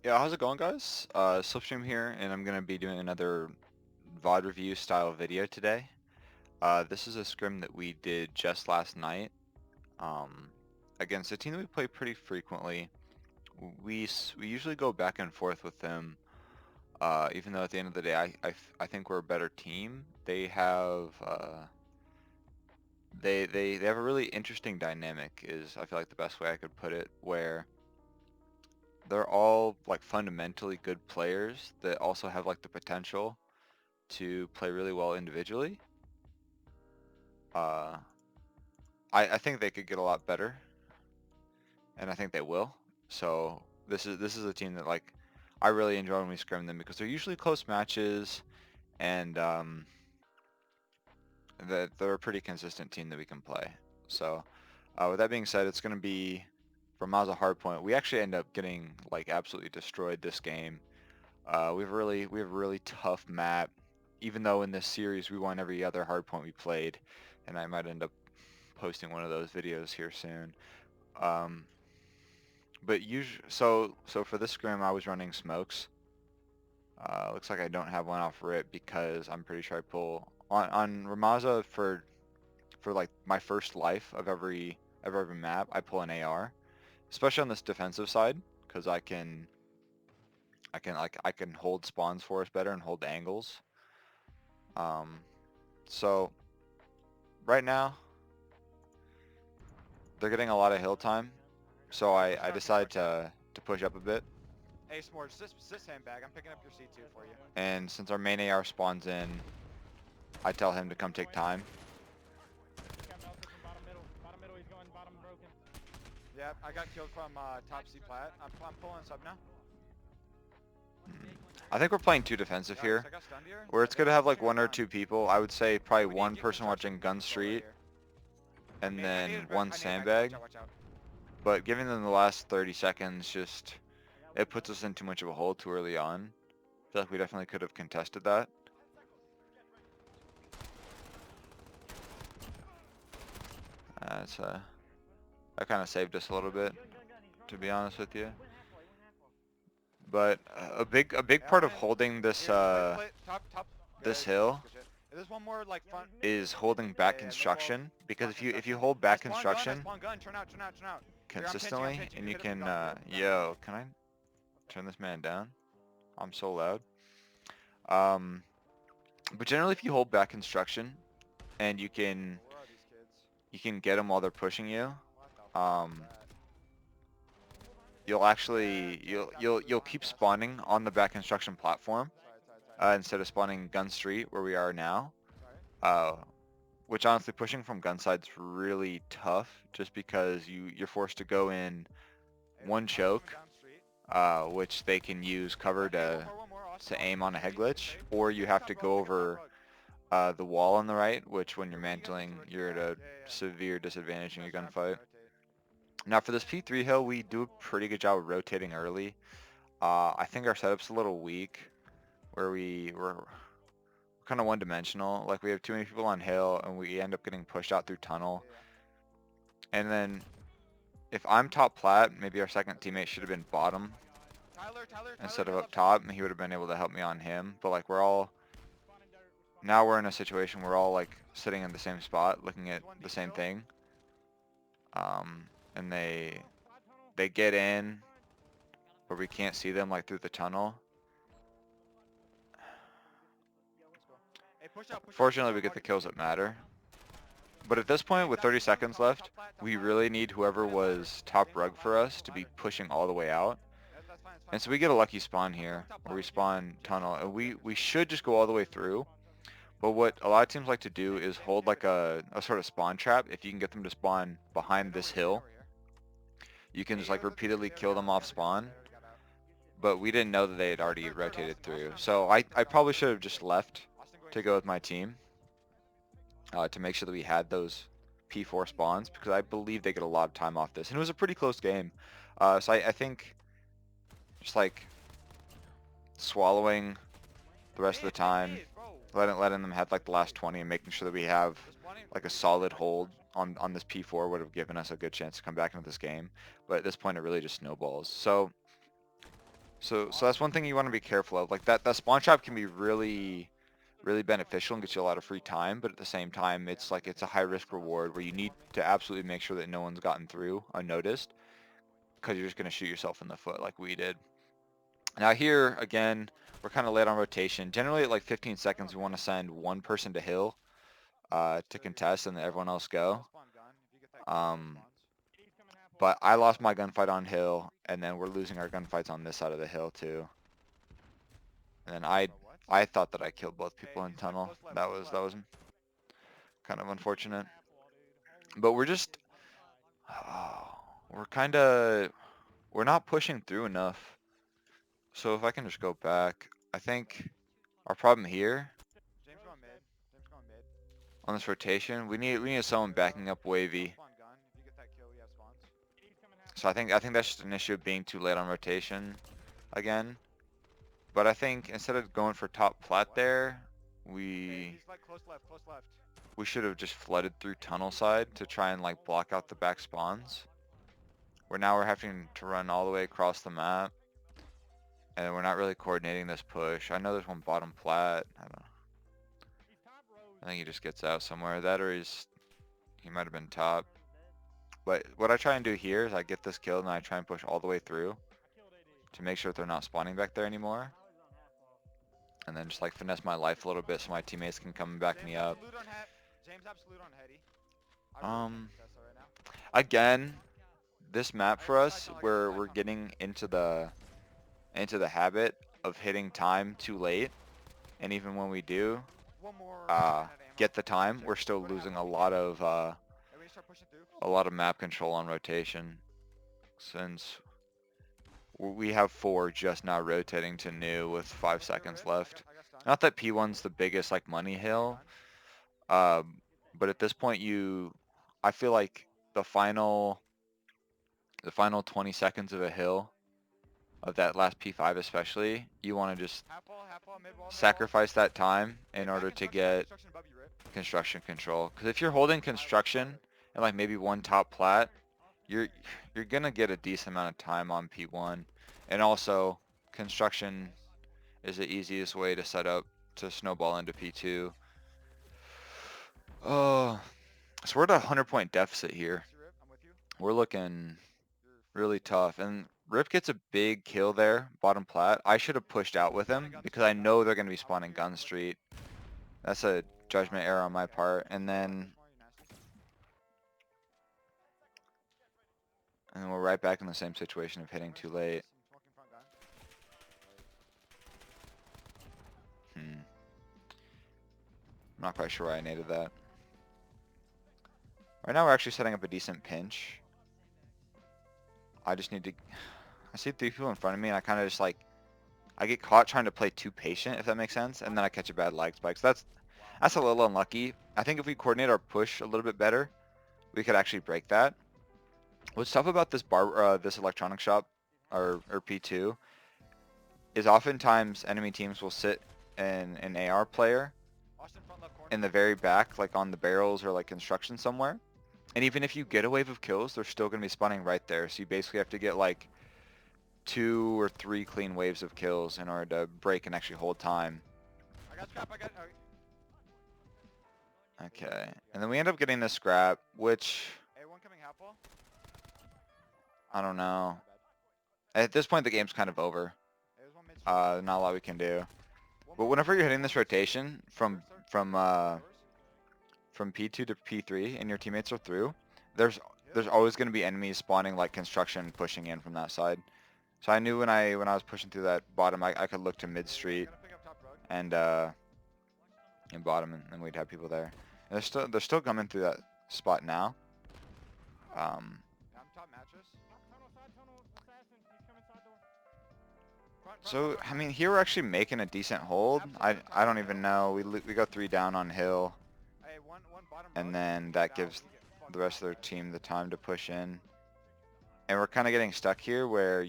Yeah, how's it going, guys? Slipstream here, and I'm going to be doing another VOD review style video today. This is a scrim that we did just last night um, against a team that we play pretty frequently. We usually go back and forth with them, even though at the end of the day, I think we're a better team. They have they have a really interesting dynamic, is I feel like the best way I could put it, where they're all like fundamentally good players that also have like the potential to play really well individually. Uh, I think they could get a lot better, and I think they will. So this is a team that like I really enjoy when we scrim them because they're usually close matches, and that they're a pretty consistent team that we can play. So with that being said, it's going to be Rammaza Hardpoint. We actually end up getting like absolutely destroyed this game. We have a really tough map, even though in this series we won every other hardpoint we played, and I might end up posting one of those videos here soon. Um, but so for this scrim I was running smokes. Looks like I don't have one off rip because I'm pretty sure I pull on Rammaza for like my first life of every map I pull an AR, especially on this defensive side because I can hold spawns for us better and hold angles. Um, so right now they're getting a lot of hill time, so I decided to push up a bit. Hey, Smorge, this handbag. I'm picking up your C2 for you. And since our main AR spawns in, I tell him to come take time. Got melted from bottom middle. Bottom middle, he's going bottom broken. Yep, I got killed from top C plat. I'm pulling sub now. I think we're playing too defensive Nice, here, I got stunned here. where it's good to have like Pushing one or right two now. people. I would say probably We one need person watching construction Gun people right Street here. and I need then one watch sandbag. out, watch out. But giving them the last 30 seconds just it puts us in too much of a hole too early on. I feel like we definitely could have contested that. It's that kind of saved us a little bit, to be honest with you. But a big Yeah, part I'm of in. holding this Here, top. Good, this good shit, hill good shit. If there's one more like front. is holding back Yeah, no balls. construction, because Spawn if you construction. hold I back spawn gun, construction Turn out. Here, I'm consistently pinching. and You you hit him from can down. yo, can I turn this man down? I'm so loud. Um, but generally if you hold back construction and Where are these kids? you can get them while they're pushing you, What the fuck is um, that? you'll actually Yeah, you'll keep spawning on the back construction platform Sorry. instead of spawning Gun Street where we are now. Sorry. Uh, which honestly pushing from gun side's really tough just because you're forced to go in Hey, one I'm coming choke, down street. which they can use cover Hey, one more. to Austin. aim on a head Can you glitch, save? or you have to go Take him top over rug. the wall on the right, which when you're Here, when you guys get to mantling, rotate you're at back. a Yeah. severe disadvantage in your Gonna have to gunfight. rotate. Now for this P3 hill, we do a pretty good job of rotating early. I think our setup's a little weak, where we're kind of one-dimensional. Like we have too many people on hill, and we end up getting pushed out through tunnel. Yeah. And then if I'm top plat, maybe our second teammate should have been bottom Tyler, instead of heal up up. top, and he would have been able to help me on him. But like now we're in a situation where we're all like sitting in the same spot, looking at the same thing. And they get in where we can't see them like through the tunnel. Hey, push out. Fortunately, we get the kills that matter. But at this point, with 30 seconds left, we really need whoever was top rug for us to be pushing all the way out. That's fine. And so we get a lucky spawn here, where we spawn tunnel, and we should just go all the way through. But what a lot of teams like to do is hold like a sort of spawn trap. If you can get them to spawn behind this hill, you can just like repeatedly kill them off spawn. But we didn't know that they had already rotated through. So I probably should have just left to go with my team to make sure that we had those P4 spawns, because I believe they get a lot of time off this. And it was a pretty close game. So I think just like swallowing the rest of the time, letting them have like the last 20 and making sure that we have like a solid hold on this P4 would have given us a good chance to come back into this game. But at this point, it really just snowballs. So So that's one thing you want to be careful of. Like that spawn trap can be really beneficial and get you a lot of free time, but at the same time, it's like it's a high risk reward where you need to absolutely make sure that no one's gotten through unnoticed, because you're just going to shoot yourself in the foot like we did. Now here, again, we're kind of late on rotation. Generally at like 15 seconds, we want to send one person to hill to contest and then everyone else go. Spawn gun. If you get that kill, we have Um, spawns. but I lost my gunfight on hill, and then we're losing our gunfights on this side of the hill too. And then Bro, what? I thought that I killed both Hey, people in he's like tunnel. close left, That close was left. kind of unfortunate. Apple, dude. Holy But we're shit, just he's gonna die. we're not pushing through enough. So if I can just go back, I think our problem here James going mid. James going mid. on this rotation, we need someone backing up wavy. Spawn gun. If you get that kill, we have spawns. So I think that's just an issue of being too late on rotation again. But I think instead of going for top plat there, Hey, we he's like close left, close left. we should have just flooded through tunnel side to try and like block out the back spawns. Where now we're having to run all the way across the map, and we're not really coordinating this push. I know there's one bottom plat. I don't know. He's top rows. I think he just gets out somewhere. That or he might have been top. But what I try and do here is I get this kill and I try and push all the way through I killed AD. to make sure that they're not spawning back there anymore. And then just like finesse my life a little bit so my teammates can come and back James me up. absolute on head. James absolute on heady. I really can't contest that right now. Again, this map for Hey, us, side tunnel, where side we're tunnel. getting into the habit of hitting time too late, and even when we do One more minute ammo. get the time, Check. we're still Go to losing half a one, lot we of Hey, we start pushing through. map control on rotation, since we have 4 just now rotating to new with 5 Hey, seconds Rift, left. I got stun. Not that P1's the biggest like money hill, but at this point I feel like the final 20 seconds of a hill, of that last P5 especially, you want to just Half wall, mid wall, mid wall. sacrifice that time Hey, in back order to construction, back get construction above you, Rip. construction control. Because if you're holding construction and like maybe one top plat, you're gonna get a decent amount of time on P1, and also construction is the easiest way to set up to snowball into P2. Oh, so we're at a 100-point deficit here. See, Rip, I'm with you. We're looking You're really tough, and Rip gets a big kill there, bottom plat. I should have pushed out with him because I know they're going to be spawning Gun Street. That's a judgment error on my part. And then we're right back in the same situation of hitting too late. I'm not quite sure why I needed that. Right now we're actually setting up a decent pinch. I just need to... I see 3 people in front of me and I kind of just like... I get caught trying to play too patient, if that makes sense, and then I catch a bad lag spike. So that's a little unlucky. I think if we coordinate our push a little bit better, we could actually break that. What's tough about this this electronic shop, or P2, is oftentimes enemy teams will sit in an AR player in the very back, like on the barrels or like construction somewhere. And even if you get a wave of kills, they're still going to be spawning right there. So you basically have to get like 2 or 3 clean waves of kills in order to break and actually hold time. I got scrap, Okay, and then we end up getting this scrap, which Hey, one coming half wall. I don't know. At this point, the game's kind of over. Hey, there's one mid. Not a lot we can do. But whenever you're hitting this rotation from P2 to P3 and your teammates are through, there's always going to be enemies spawning like construction pushing in from that side. So I knew when I was pushing through that bottom, I could look to mid street and bottom, and we'd have people there. And they're still coming through that spot now. I'm top mattress. Tunnel, assassin. He's coming side door. So I mean, here we're actually making a decent hold. I don't even know. We go 3 down on hill, Hey, one bottom and row. then that gives the rest of their team the time to push in. And we're kind of getting stuck here where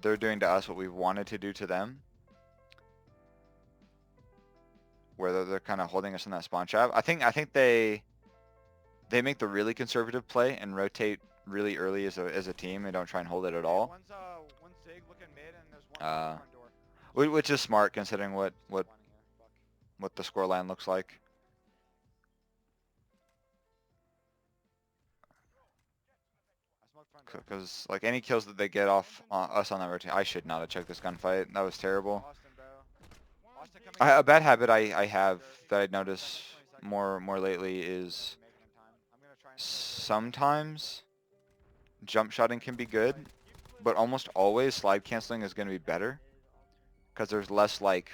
they're doing to us what we wanted to do to them, where they're kind of holding us in that spawn trap. I think they make the really conservative play and rotate really early as a team and don't try and hold it at all. One's Zig, looking mid, and there's one front door. which is smart considering what Spawning here. Fuck. the scoreline looks like. I smoked front door. Because like any kills that they get off us on that rotation, I should not have checked this gunfight. That was terrible. Austin, bro. Austin coming A in. bad habit I have that I 20 notice seconds. more lately is Making him time. I'm gonna try and sometimes jump shotting can be good, but almost always slide canceling is going to be better because there's less like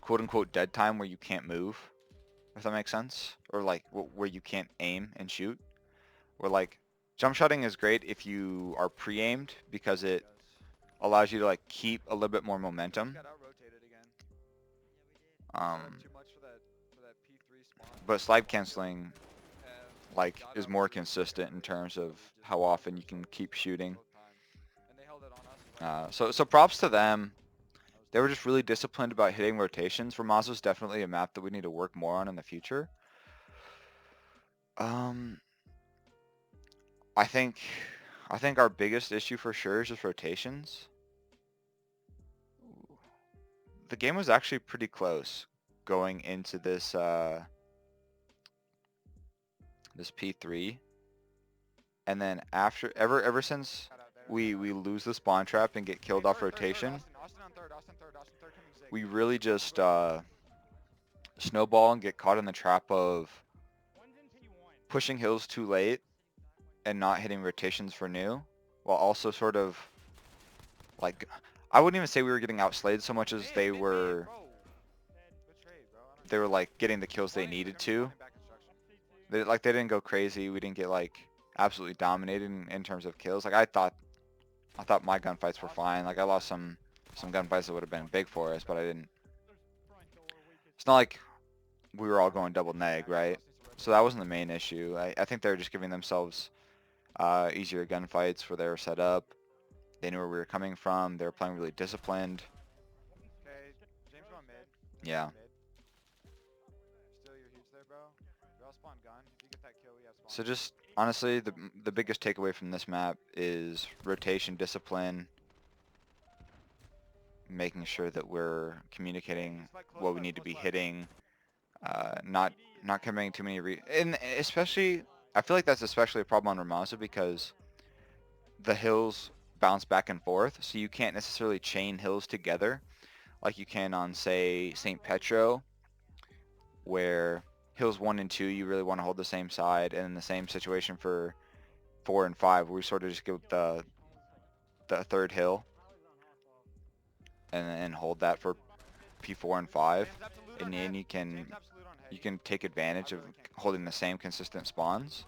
quote unquote dead time where you can't move, if that makes sense, or like where you can't aim and shoot. Where like jump shotting is great if you are pre-aimed because it allows you to like keep a little bit more momentum. got out rotated again. Too much for that P3 spawn. But slide canceling like is more consistent in terms of how often you can keep shooting. And they held it on us. So props to them. They were just really disciplined about hitting rotations. Rammaza is definitely a map that we need to work more on in the future. I think our biggest issue for sure is just rotations. The game was actually pretty close going into this this P3, and then after ever since we lose the spawn trap and get killed off rotation, Austin on third. Austin third coming zig. we really just snowball and get caught in the trap of pushing hills too late and not hitting rotations for new, while also sort of like, I wouldn't even say we were getting outslayed so much as they were like getting the kills they needed to. They didn't go crazy. We didn't get like absolutely dominated in terms of kills. Like I thought my gunfights were fine. Like I lost some gunfights that would have been big for us, but I didn't. It's not like we were all going double neg, right? So that wasn't the main issue. I think they were just giving themselves easier gunfights where they were set up. They knew where we were coming from. They were playing really disciplined. Okay, James going mid. Yeah. Mid. Still your huge there, bro. We all spawn gun. If you get that kill, we have spawn. So just honestly, the biggest takeaway from this map is rotation discipline, making sure that we're communicating what we need to be hitting, not committing too many and especially I feel like that's especially a problem on Rammaza because the hills bounce back and forth, so you can't necessarily chain hills together like you can on, say, St. Petro, where hills 1 and 2 you really want to hold the same side, and in the same situation for 4 and 5 where we sort of just give the third hill and hold that for P4 and 5, and then you can take advantage of holding the same consistent spawns.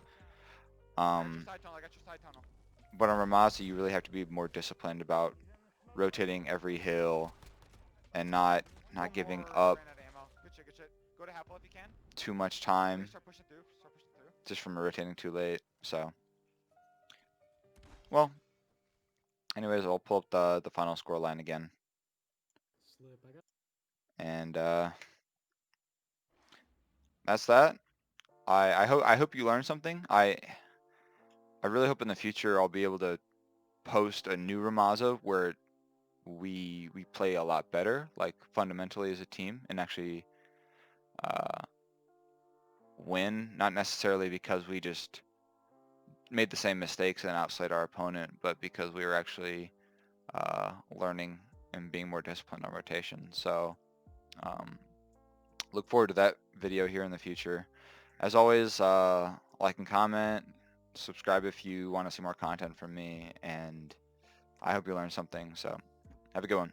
But on Rammaza, you really have to be more disciplined about rotating every hill and not giving up too much time just from rotating too late. So, well, anyways, I'll pull up the final score line again. And that's that. I hope you learned something. I really hope in the future I'll be able to post a new Rammaza where we play a lot better, like fundamentally as a team, and actually win, not necessarily because we just made the same mistakes and outslayed our opponent, but because we were actually learning and being more disciplined on rotation. So look forward to that video here in the future. As always, like and comment, subscribe if you want to see more content from me, and I hope you learned something. So have a good one.